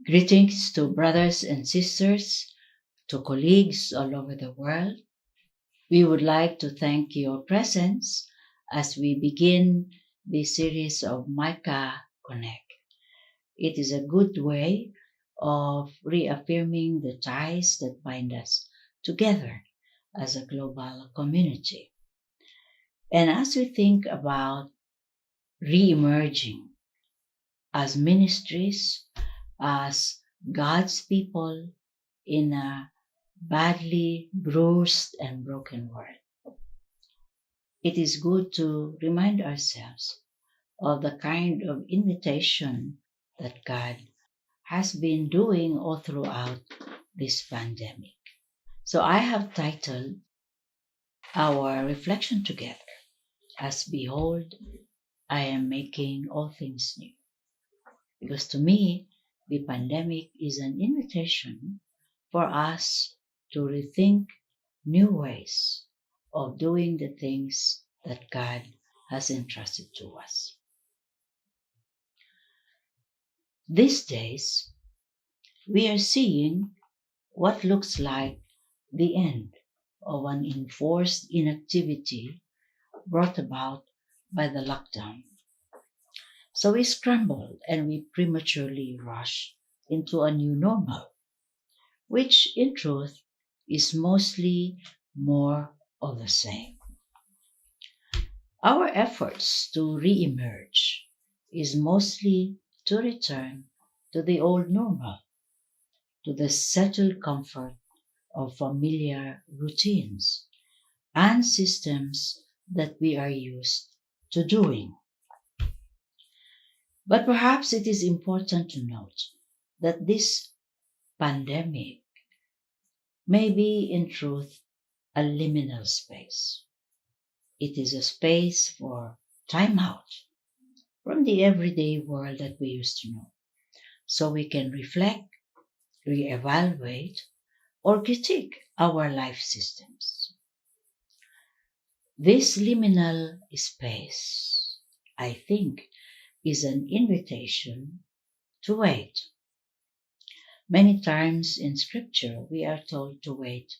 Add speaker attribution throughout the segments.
Speaker 1: Greetings to brothers and sisters, to colleagues all over the world. We would like to thank your presence as we begin this series of Micah Connect. It is a good way of reaffirming the ties that bind us together as a global community. And as we think about re-emerging as ministries, as God's people in a badly bruised and broken world, it is good to remind ourselves of the kind of invitation that God has been doing all throughout this pandemic. So I have titled our reflection together as Behold, I am making all things new. Because to me, the pandemic is an invitation for us to rethink new ways of doing the things that God has entrusted to us. These days, we are seeing what looks like the end of an enforced inactivity brought about by the lockdown. So we scramble and we prematurely rush into a new normal, which in truth is mostly more of the same. Our efforts to re-emerge is mostly to return to the old normal, to the settled comfort of familiar routines and systems that we are used to doing. But perhaps it is important to note that this pandemic may be in truth a liminal space. It is a space for time out from the everyday world that we used to know, so we can reflect, reevaluate, or critique our life systems. This liminal space, I think, is an invitation to wait. Many times in Scripture, we are told to wait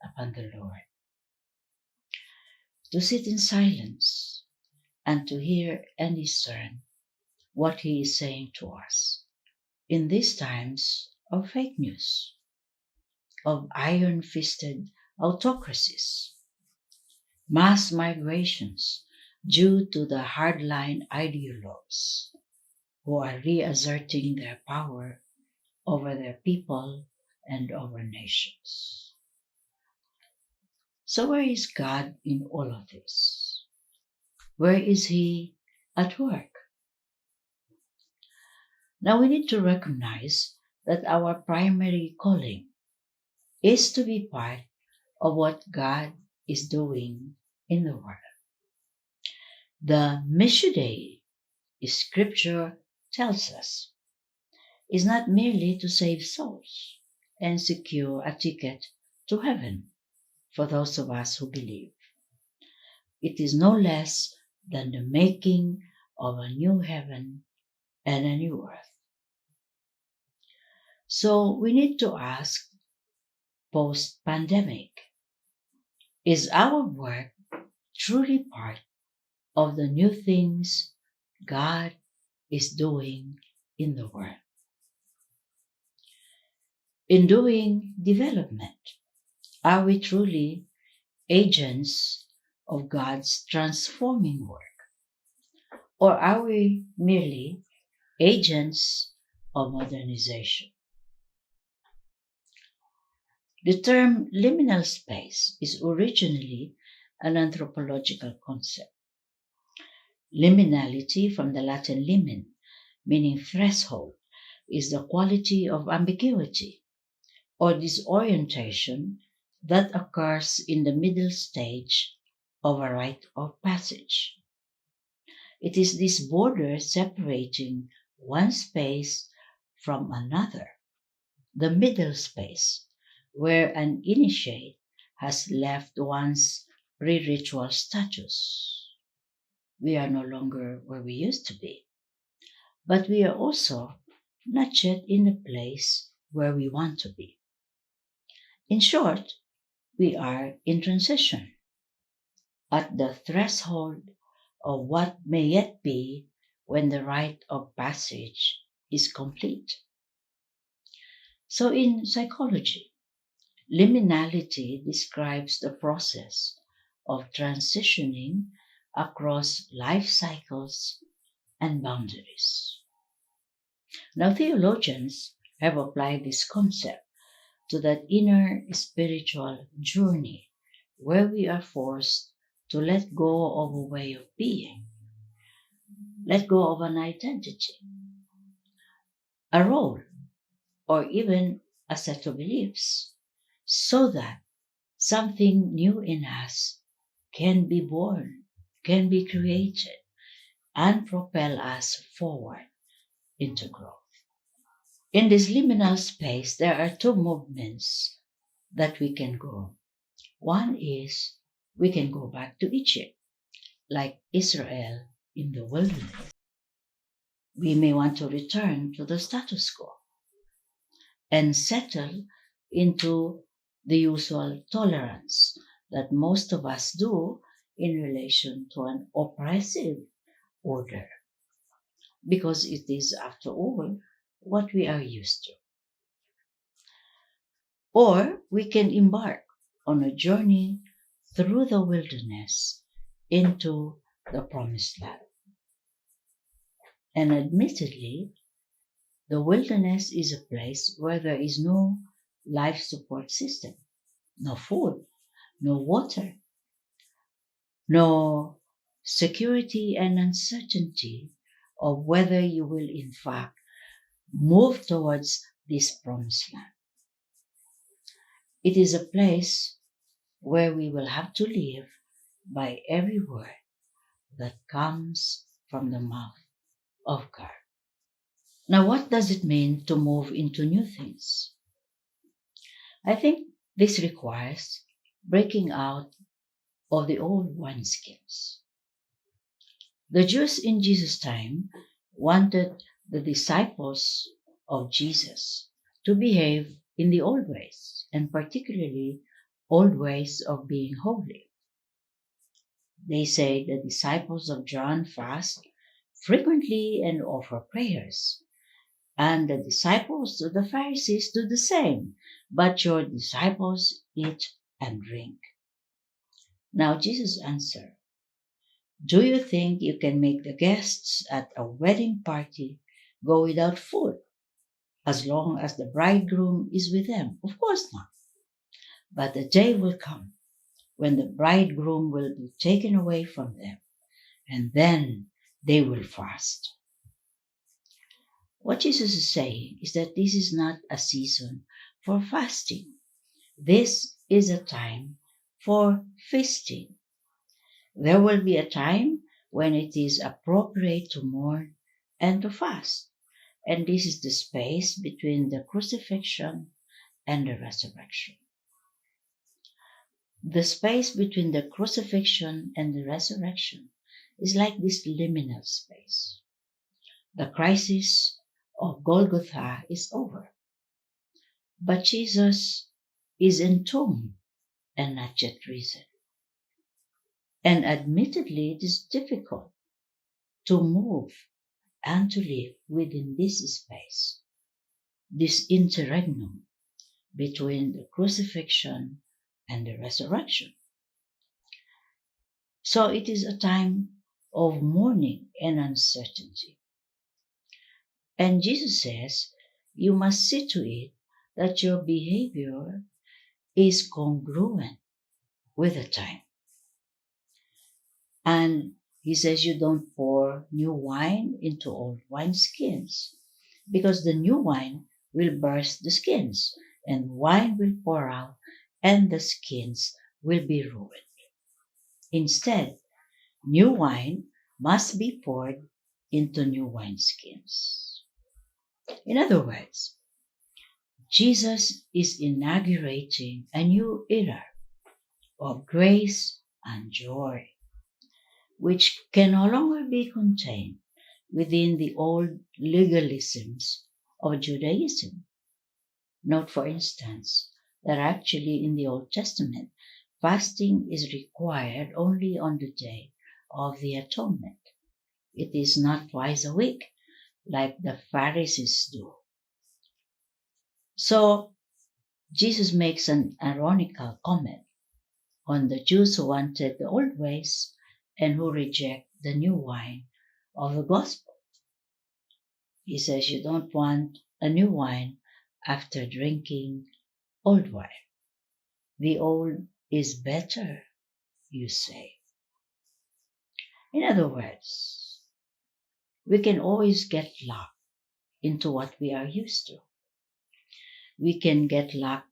Speaker 1: upon the Lord, to sit in silence, and to hear and discern what He is saying to us in these times of fake news, of iron fisted autocracies, mass migrations due to the hardline ideologues who are reasserting their power over their people and over nations. So, where is God in all of this? Where is He at work? Now, we need to recognize that our primary calling is to be part of what God is doing in the world. The mission day, Scripture tells us, is not merely to save souls and secure a ticket to heaven for those of us who believe. It is no less than the making of a new heaven and a new earth. So we need to ask, post-pandemic, is our work truly part of the new things God is doing in the world? In doing development, are we truly agents of God's transforming work? Or are we merely agents of modernization? The term liminal space is originally an anthropological concept. Liminality, from the Latin limen, meaning threshold, is the quality of ambiguity or disorientation that occurs in the middle stage of a rite of passage. It is this border separating one space from another, the middle space, where an initiate has left one's pre-ritual status. We are no longer where we used to be, but we are also not yet in the place where we want to be. In short, we are in transition, at the threshold of what may yet be when the rite of passage is complete. So in psychology, liminality describes the process of transitioning across life cycles and boundaries. Now, theologians have applied this concept to that inner spiritual journey where we are forced to let go of a way of being, let go of an identity, a role, or even a set of beliefs, so that something new in us can be born, can be created, and propel us forward into growth. In this liminal space, there are two movements that we can go. One is we can go back to Egypt, like Israel in the wilderness. We may want to return to the status quo and settle into the usual tolerance that most of us do in relation to an oppressive order, because it is, after all, what we are used to. Or we can embark on a journey through the wilderness into the promised land. And admittedly, the wilderness is a place where there is no life support system, no food, no water, no security and uncertainty of whether you will in fact move towards this promised land. It is a place where we will have to live by every word that comes from the mouth of God. Now, what does it mean to move into new things? I think this requires breaking out of the old wineskins. The Jews in Jesus' time wanted the disciples of Jesus to behave in the old ways, and particularly old ways of being holy. They say the disciples of John fast frequently and offer prayers, and the disciples of the Pharisees do the same, but your disciples eat and drink. Now Jesus answered, do you think you can make the guests at a wedding party go without food as long as the bridegroom is with them? Of course not. But the day will come when the bridegroom will be taken away from them, and then they will fast. What Jesus is saying is that this is not a season for fasting. This is a time for feasting. There will be a time when it is appropriate to mourn and to fast. And this is the space between the crucifixion and the resurrection. The space between the crucifixion and the resurrection is like this liminal space. The crisis of Golgotha is over, but Jesus is entombed and not yet risen. And admittedly, it is difficult to move and to live within this space, this interregnum between the crucifixion and the resurrection. So it is a time of mourning and uncertainty. And Jesus says, you must see to it that your behavior is congruent with the time. And he says you don't pour new wine into old wineskins, because the new wine will burst the skins, and wine will pour out, and the skins will be ruined. Instead, new wine must be poured into new wineskins. In other words, Jesus is inaugurating a new era of grace and joy, which can no longer be contained within the old legalisms of Judaism. Note, for instance, that actually in the Old Testament, fasting is required only on the day of the atonement. It is not twice a week like the Pharisees do. So Jesus makes an ironical comment on the Jews who wanted the old ways and who reject the new wine of the gospel. He says you don't want a new wine after drinking old wine. The old is better, you say. In other words, we can always get locked into what we are used to. We can get locked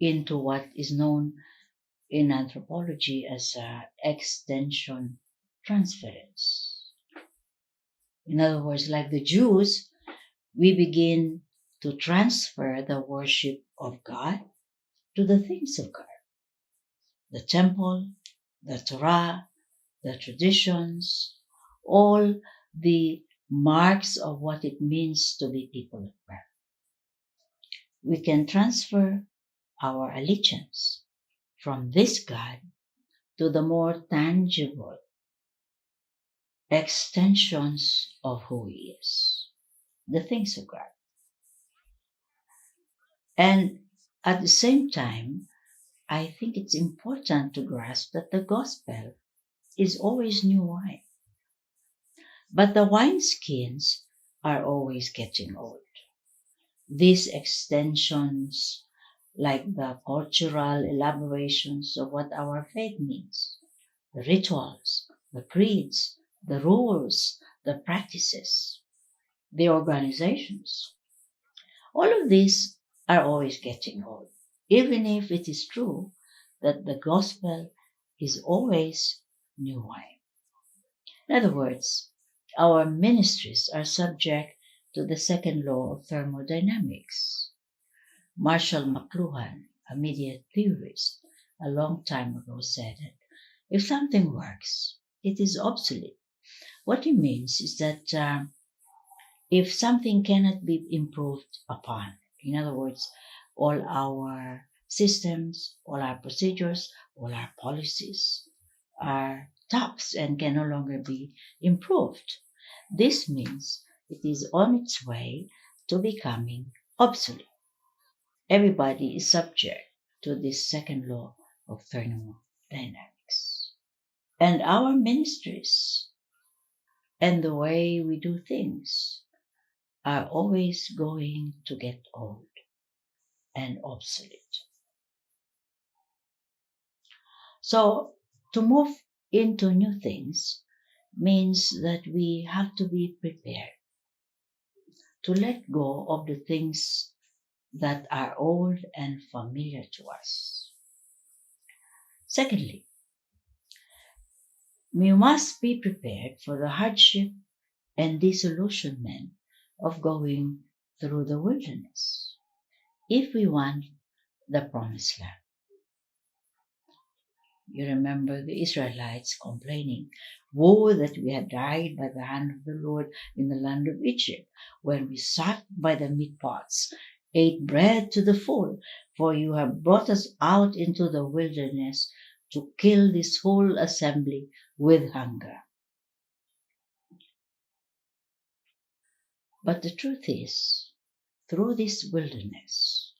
Speaker 1: into what is known in anthropology as extension transference. In other words, like the Jews, we begin to transfer the worship of God to the things of God. The temple, the Torah, the traditions, all the marks of what it means to be people of God. We can transfer our allegiance from this God to the more tangible extensions of who He is, the things of God. And at the same time, I think it's important to grasp that the gospel is always new wine. But the wineskins are always getting old. These extensions, like the cultural elaborations of what our faith means, the rituals, the creeds, the rules, the practices, the organizations, all of these are always getting old, even if it is true that the gospel is always new wine. In other words, our ministries are subject to the second law of thermodynamics. Marshall McLuhan, a media theorist, a long time ago said that if something works, it is obsolete. What he means is that if something cannot be improved upon, in other words, all our systems, all our procedures, all our policies are tops and can no longer be improved. This means it is on its way to becoming obsolete. Everybody is subject to this second law of thermodynamics. And our ministries and the way we do things are always going to get old and obsolete. So to move into new things means that we have to be prepared to let go of the things that are old and familiar to us. Secondly, we must be prepared for the hardship and disillusionment of going through the wilderness if we want the promised land. You remember the Israelites complaining, "Woe that we had died by the hand of the Lord in the land of Egypt, when we sat by the meat pots, ate bread to the full, for you have brought us out into the wilderness to kill this whole assembly with hunger." But the truth is, through this wilderness,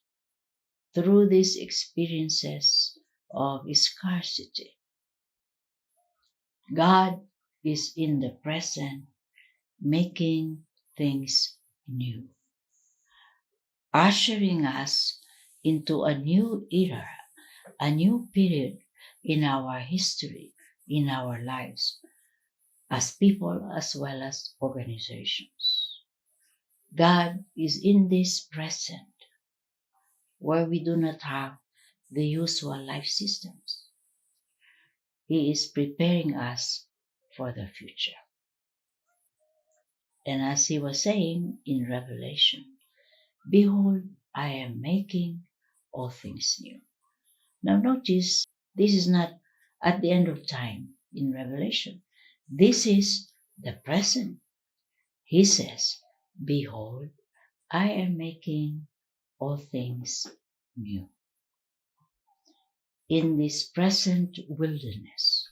Speaker 1: through these experiences of scarcity, God is in the present making things new, ushering us into a new era, a new period in our history, in our lives, as people as well as organizations. God is in this present where we do not have the usual life systems. He is preparing us for the future. And as he was saying in Revelation, "Behold, I am making all things new." Now notice, this is not at the end of time in Revelation. This is the present. He says, "Behold, I am making all things new. In this present wilderness,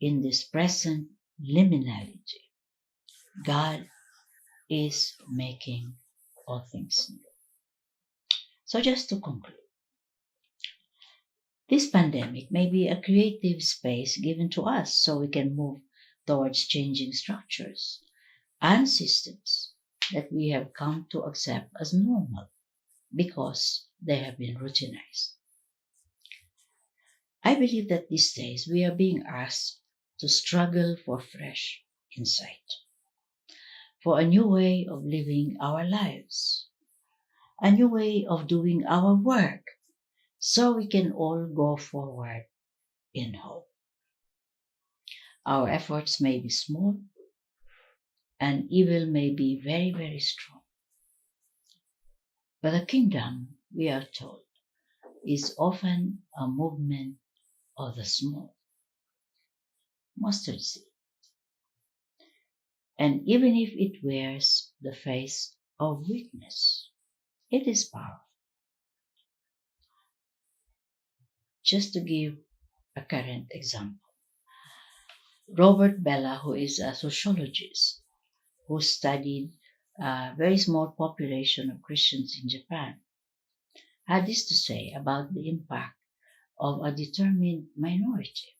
Speaker 1: in this present liminality, God is making all things new. So just to conclude, this pandemic may be a creative space given to us so we can move towards changing structures and systems that we have come to accept as normal because they have been routinized. I believe that these days we are being asked to struggle for fresh insight, for a new way of living our lives, a new way of doing our work, so we can all go forward in hope. Our efforts may be small, and evil may be very, very strong. But the kingdom, we are told, is often a movement of the small mustard seed. And even if it wears the face of weakness, it is powerful. Just to give a current example, Robert Bella, who is a sociologist who studied a very small population of Christians in Japan, had this to say about the impact of a determined minority.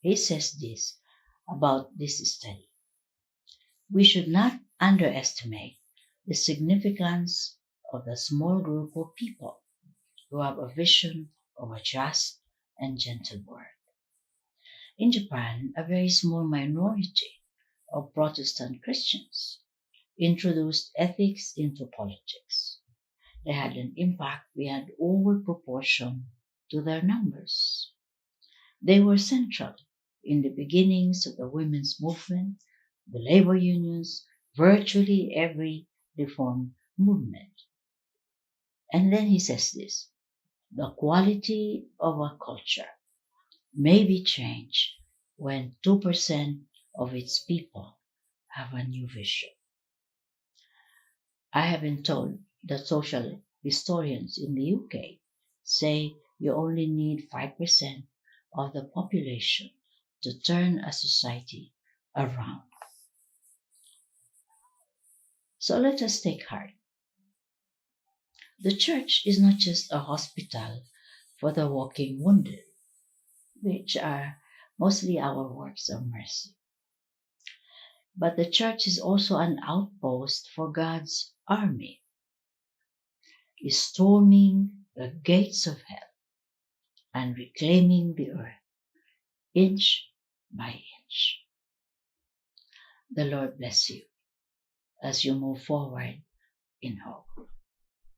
Speaker 1: He says this about this study: we should not underestimate the significance of the small group of people who have a vision of a just and gentle world. In Japan, a very small minority of Protestant Christians introduced ethics into politics. They had an impact beyond all proportion to their numbers. They were central in the beginnings of the women's movement, the labor unions, virtually every reform movement. And then he says this: the quality of a culture may be changed when 2% of its people have a new vision. I have been told that social historians in the UK say you only need 5% of the population to turn a society around. So let us take heart. The church is not just a hospital for the walking wounded, which are mostly our works of mercy. But the church is also an outpost for God's army, is storming the gates of hell and reclaiming the earth inch by inch. The Lord bless you as you move forward in hope.